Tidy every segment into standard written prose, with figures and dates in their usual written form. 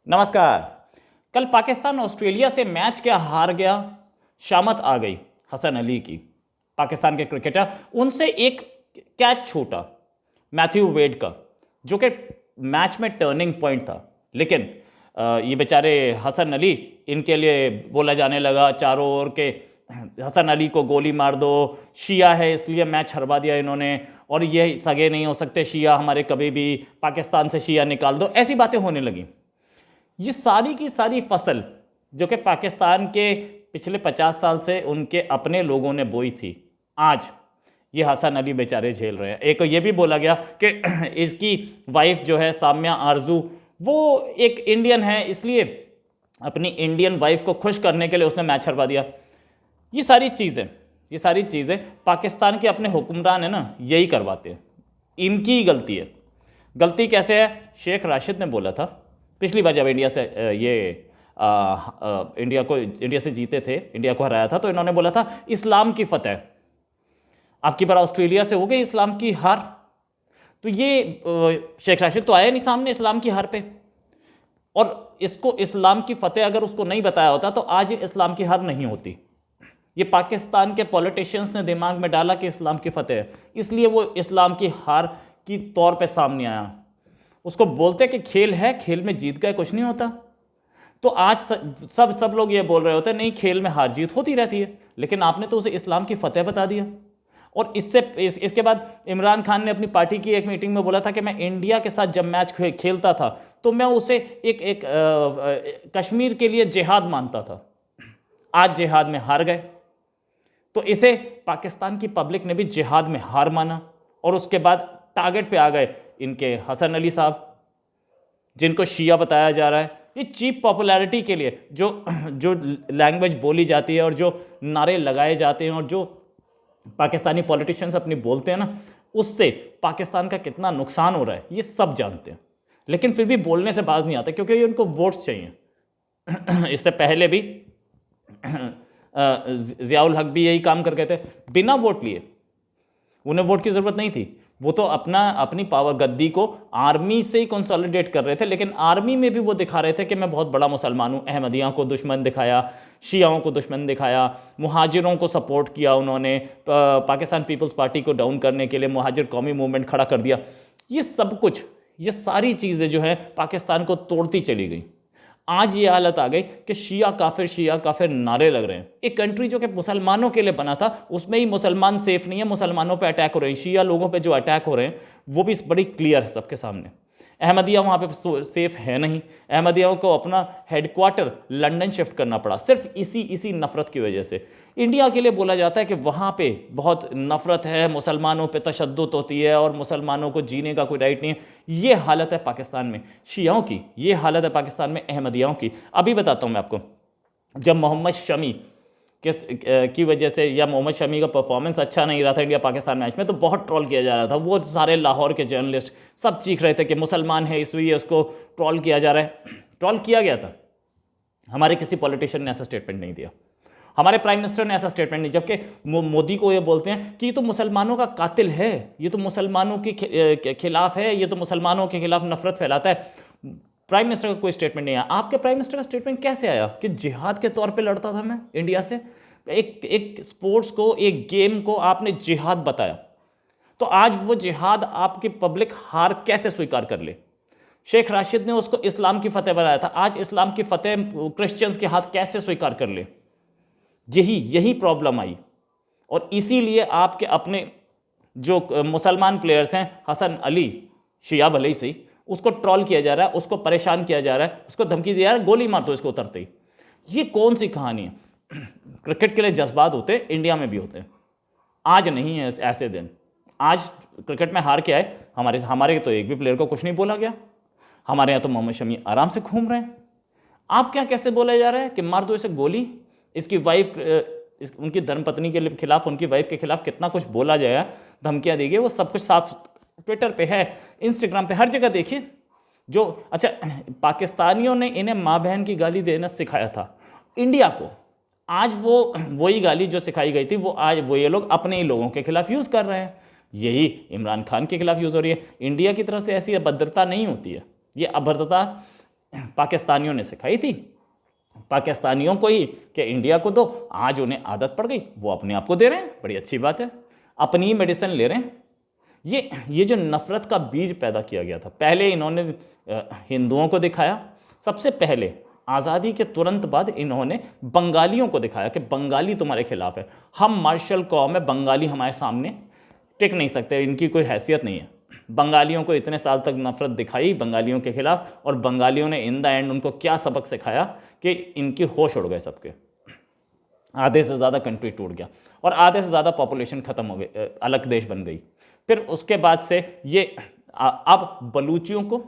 नमस्कार। कल पाकिस्तान ऑस्ट्रेलिया से मैच क्या हार गया, शामत आ गई हसन अली की। पाकिस्तान के क्रिकेटर उनसे एक कैच छूटा मैथ्यू वेड का, जो कि मैच में टर्निंग पॉइंट था। लेकिन ये बेचारे हसन अली, इनके लिए बोला जाने लगा चारों ओर के हसन अली को गोली मार दो, शिया है इसलिए मैच हरवा दिया इन्होंने, और ये सगे नहीं हो सकते शिया हमारे, कभी भी पाकिस्तान से शिया निकाल दो, ऐसी बातें होने लगी। ये सारी की सारी फसल जो कि पाकिस्तान के पिछले 50 साल से उनके अपने लोगों ने बोई थी, आज ये हसन अली बेचारे झेल रहे हैं। एक ये भी बोला गया कि इसकी वाइफ जो है साम्या आरजू, वो एक इंडियन है, इसलिए अपनी इंडियन वाइफ को खुश करने के लिए उसने मैच हरवा दिया। ये सारी चीज़ें पाकिस्तान के अपने हुक्मरान है ना, यही करवाते हैं, इनकी ही गलती है। गलती कैसे है? शेख राशिद ने बोला था पिछली बार जब इंडिया से इंडिया से जीते थे, इंडिया को हराया था, तो इन्होंने बोला था इस्लाम की फतेह। आपकी बार ऑस्ट्रेलिया से हो गई इस्लाम की हार। तो ये शेख राशिद तो आया नहीं सामने इस्लाम की हार पे, और इसको इस्लाम की फतेह अगर उसको नहीं बताया होता तो आज ये इस्लाम की हार नहीं होती। ये पाकिस्तान के पॉलिटिशियंस ने दिमाग में डाला कि इस्लाम की फतेह है, इसलिए वो इस्लाम की हार की तौर पे सामने आया। उसको बोलते कि खेल है, खेल में जीत गए कुछ नहीं होता। तो आज सब लोग ये बोल रहे होते हैं नहीं, खेल में हार जीत होती रहती है, लेकिन आपने तो उसे इस्लाम की फतेह बता दिया। और इसके बाद इमरान खान ने अपनी पार्टी की एक मीटिंग में बोला था कि मैं इंडिया के साथ जब मैच खेलता था तो मैं उसे एक कश्मीर के लिए जिहाद मानता था। आज जिहाद में हार गए, तो इसे पाकिस्तान की पब्लिक ने भी जिहाद में हार माना, और उसके बाद टारगेट पे आ गए इनके हसन अली साहब, जिनको शिया बताया जा रहा है। ये चीप पॉपुलैरिटी के लिए जो लैंग्वेज बोली जाती है और जो नारे लगाए जाते हैं और जो पाकिस्तानी पॉलिटिशियंस अपनी बोलते हैं ना, उससे पाकिस्तान का कितना नुकसान हो रहा है ये सब जानते हैं, लेकिन फिर भी बोलने से बाज नहीं आता, क्योंकि ये उनको वोट्स चाहिए। इससे पहले भी ज़ियाउल हक भी यही काम कर गए थे, बिना वोट लिए। उन्हें वोट की ज़रूरत नहीं थी, वो तो अपनी पावर गद्दी को आर्मी से ही कंसोलिडेट कर रहे थे, लेकिन आर्मी में भी वो दिखा रहे थे कि मैं बहुत बड़ा मुसलमान हूँ। अहमदिया को दुश्मन दिखाया, शियाओं को दुश्मन दिखाया, मुहाजिरों को सपोर्ट किया उन्होंने, पाकिस्तान पीपल्स पार्टी को डाउन करने के लिए मुहाजिर कौमी मूवमेंट खड़ा कर दिया। ये सब कुछ, ये सारी चीज़ें जो है पाकिस्तान को तोड़ती चली गई। आज ये हालत आ गई कि शिया काफिर नारे लग रहे हैं। एक कंट्री जो कि मुसलमानों के लिए बना था, उसमें ही मुसलमान सेफ नहीं है, मुसलमानों पे अटैक हो रहे हैं, शिया लोगों पे जो अटैक हो रहे हैं वो भी बड़ी क्लियर है सबके सामने। अहमदिया वहाँ पे सेफ है नहीं, अहमदियाओं को अपना हेडक्वार्टर लंदन शिफ्ट करना पड़ा सिर्फ इसी नफरत की वजह से। इंडिया के लिए बोला जाता है कि वहाँ पे बहुत नफरत है, मुसलमानों पे तशद्दुद होती है और मुसलमानों को जीने का कोई राइट नहीं है। ये हालत है पाकिस्तान में शियाओं की, ये हालत है पाकिस्तान में अहमदियाओं की। अभी बताता हूँ मैं आपको, जब मोहम्मद शमी की वजह से, या मोहम्मद शमी का परफॉर्मेंस अच्छा नहीं रहा था इंडिया पाकिस्तान मैच में, तो बहुत ट्रोल किया जा रहा था। वो सारे लाहौर के जर्नलिस्ट सब चीख रहे थे कि मुसलमान है इसलिए उसको ट्रोल किया जा रहा है। ट्रोल किया गया था, हमारे किसी पॉलिटिशियन ने ऐसा स्टेटमेंट नहीं दिया, हमारे प्राइम मिनिस्टर ने ऐसा स्टेटमेंट नहीं, जबकि मोदी को ये बोलते हैं कि ये तो मुसलमानों का कातिल है, ये तो मुसलमानों के खिलाफ है, ये तो मुसलमानों के खिलाफ नफरत फैलाता है। प्राइम मिनिस्टर का कोई स्टेटमेंट नहीं आया। आपके प्राइम मिनिस्टर का स्टेटमेंट कैसे आया कि जिहाद के तौर पे लड़ता था मैं इंडिया से? एक स्पोर्ट्स को, एक गेम को आपने जिहाद बताया, तो आज वो जिहाद आपकी पब्लिक हार कैसे स्वीकार कर ले? शेख राशिद ने उसको इस्लाम की फतेह बनाया था, आज इस्लाम की फतेह क्रिश्चियंस के हाथ कैसे स्वीकार कर ले? यही प्रॉब्लम आई, और इसीलिए आपके अपने जो मुसलमान प्लेयर्स हैं, हसन अली शिया भले ही सही, उसको ट्रॉल किया जा रहा है, उसको परेशान किया जा रहा है, उसको धमकी दिया जा रहा है, गोली मार दो इसको उतरते ही। ये कौन सी कहानी है? क्रिकेट के लिए जज्बात होते हैं, इंडिया में भी होते हैं, आज नहीं है ऐसे दिन। आज क्रिकेट में हार के आए, हमारे तो एक भी प्लेयर को कुछ नहीं बोला गया। हमारे यहाँ तो मोहम्मद शमी आराम से घूम रहे हैं। आप क्या कैसे बोला जा रहा है कि मार दो इसे गोली? इसकी वाइफ, उनकी धर्मपत्नी के खिलाफ, उनकी वाइफ के खिलाफ कितना कुछ बोला जाएगा, धमकियाँ दी गई, वो सब कुछ साफ ट्विटर पे है, इंस्टाग्राम पे, हर जगह देखिए। जो अच्छा, पाकिस्तानियों ने इन्हें माँ बहन की गाली देना सिखाया था इंडिया को, आज वही गाली जो सिखाई गई थी वो आज ये लोग अपने ही लोगों के खिलाफ यूज़ कर रहे हैं। यही इमरान खान के खिलाफ यूज़ हो रही है। इंडिया की तरफ से ऐसी अभद्रता नहीं होती है, ये अभद्रता पाकिस्तानियों ने सिखाई थी पाकिस्तानियों को ही कि इंडिया को दो, आज उन्हें आदत पड़ गई, वो अपने आप को दे रहे हैं, बड़ी अच्छी बात है, अपनी ही मेडिसिन ले रहे हैं। ये जो नफरत का बीज पैदा किया गया था, पहले इन्होंने हिंदुओं को दिखाया, सबसे पहले आज़ादी के तुरंत बाद इन्होंने बंगालियों को दिखाया कि बंगाली तुम्हारे खिलाफ है, हम मार्शल कौम है, बंगाली हमारे सामने टिक नहीं सकते, इनकी कोई हैसियत नहीं है। बंगालियों को इतने साल तक नफरत दिखाई बंगालियों के खिलाफ, और बंगालियों ने इन द एंड उनको क्या सबक सिखाया कि इनकी होश उड़ गए सबके, आधे से ज़्यादा कंट्री टूट गया और आधे से ज़्यादा पॉपुलेशन ख़त्म हो गई, अलग देश बन गई। फिर उसके बाद से ये अब बलूचियों को,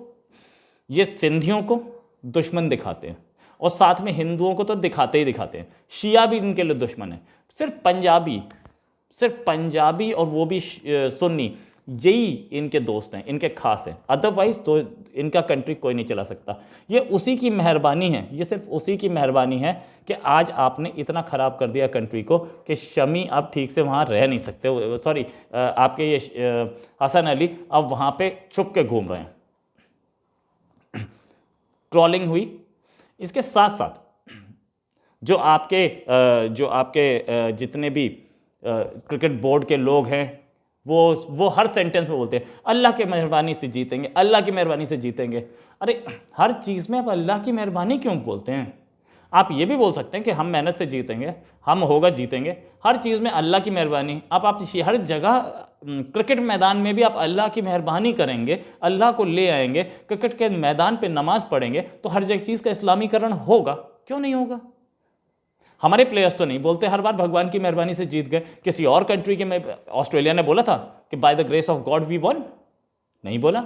ये सिंधियों को दुश्मन दिखाते हैं, और साथ में हिंदुओं को तो दिखाते ही दिखाते हैं। शिया भी इनके लिए दुश्मन है, सिर्फ पंजाबी और वो भी सुन्नी, यही इनके दोस्त हैं, इनके खास हैं, अदरवाइज तो इनका कंट्री कोई नहीं चला सकता। ये उसी की मेहरबानी है, ये सिर्फ उसी की मेहरबानी है कि आज आपने इतना ख़राब कर दिया कंट्री को कि शमी अब ठीक से वहाँ रह नहीं सकते, सॉरी आपके ये हसन अली अब वहाँ पे छुप के घूम रहे हैं। ट्रोलिंग हुई, इसके साथ साथ जो आपके जितने भी क्रिकेट बोर्ड के लोग हैं, वो हर सेंटेंस में बोलते हैं अल्लाह की मेहरबानी से जीतेंगे, अल्लाह की मेहरबानी से जीतेंगे। अरे हर चीज़ में आप अल्लाह की मेहरबानी क्यों बोलते हैं? आप ये भी बोल सकते हैं कि हम मेहनत से जीतेंगे, हम होगा जीतेंगे। हर चीज़ में अल्लाह की मेहरबानी, आप हर जगह क्रिकेट मैदान में भी आप अल्लाह की मेहरबानी करेंगे, अल्लाह को ले आएंगे, क्रिकेट के मैदान पे नमाज़ पढ़ेंगे, तो हर जगह चीज़ का इस्लामीकरण होगा, क्यों नहीं होगा? हमारे प्लेयर्स तो नहीं बोलते हर बार भगवान की मेहरबानी से जीत गए। किसी और कंट्री के में ऑस्ट्रेलिया ने बोला था कि by the grace of God we won, नहीं बोला।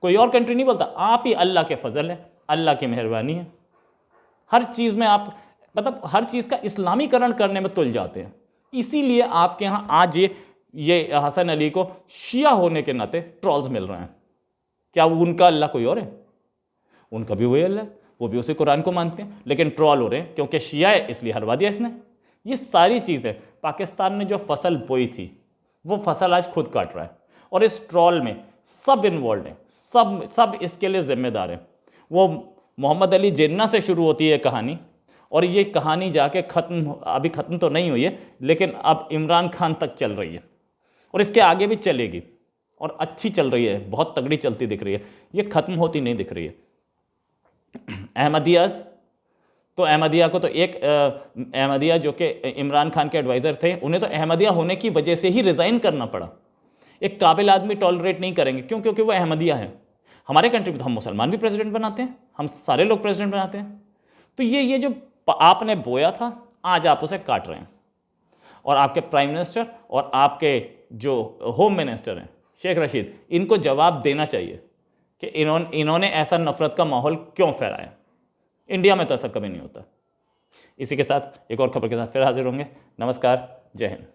कोई और कंट्री नहीं बोलता, आप ही अल्लाह के फजल है, अल्लाह की मेहरबानी है। हर चीज़ में आप मतलब हर चीज़ का इस्लामीकरण करने में तुल जाते हैं। इसीलिए आपके यहाँ आज ये हसन अली को शिया होने के नाते ट्रॉल्स मिल रहे हैं। क्या उनका अल्लाह कोई और है? उनका भी वही अल्लाह है, वो भी उसी कुरान को मानते हैं, लेकिन ट्रॉल हो रहे हैं क्योंकि शिया है इसलिए हरवा दिया इसने। ये सारी चीज़ें पाकिस्तान ने जो फसल बोई थी वो फसल आज खुद काट रहा है, और इस ट्रॉल में सब इन्वॉल्व हैं, सब इसके लिए जिम्मेदार हैं। वो मोहम्मद अली जिन्ना से शुरू होती है कहानी, और ये कहानी जाके अभी ख़त्म तो नहीं हुई है, लेकिन अब इमरान खान तक चल रही है और इसके आगे भी चलेगी, और अच्छी चल रही है, बहुत तगड़ी चलती दिख रही है, ये ख़त्म होती नहीं दिख रही है। अहमदियाज़ तो अहमदिया को तो अहमदिया जो कि इमरान खान के एडवाइज़र थे, उन्हें तो अहमदिया होने की वजह से ही रिज़ाइन करना पड़ा। एक काबिल आदमी टॉलरेट नहीं करेंगे, क्यों? क्योंकि वो अहमदिया है। हमारे कंट्री में तो हम मुसलमान भी प्रेसिडेंट बनाते हैं, हम सारे लोग प्रेसिडेंट बनाते हैं। तो ये जो आपने बोया था आज आप उसे काट रहे हैं, और आपके प्राइम मिनिस्टर और आपके जो होम मिनिस्टर हैं शेख रशीद, इनको जवाब देना चाहिए कि इन्होंने ऐसा नफरत का माहौल क्यों फैलाया। इंडिया में तो ऐसा कभी नहीं होता। इसी के साथ एक और खबर के साथ फिर हाजिर होंगे। नमस्कार, जय हिंद।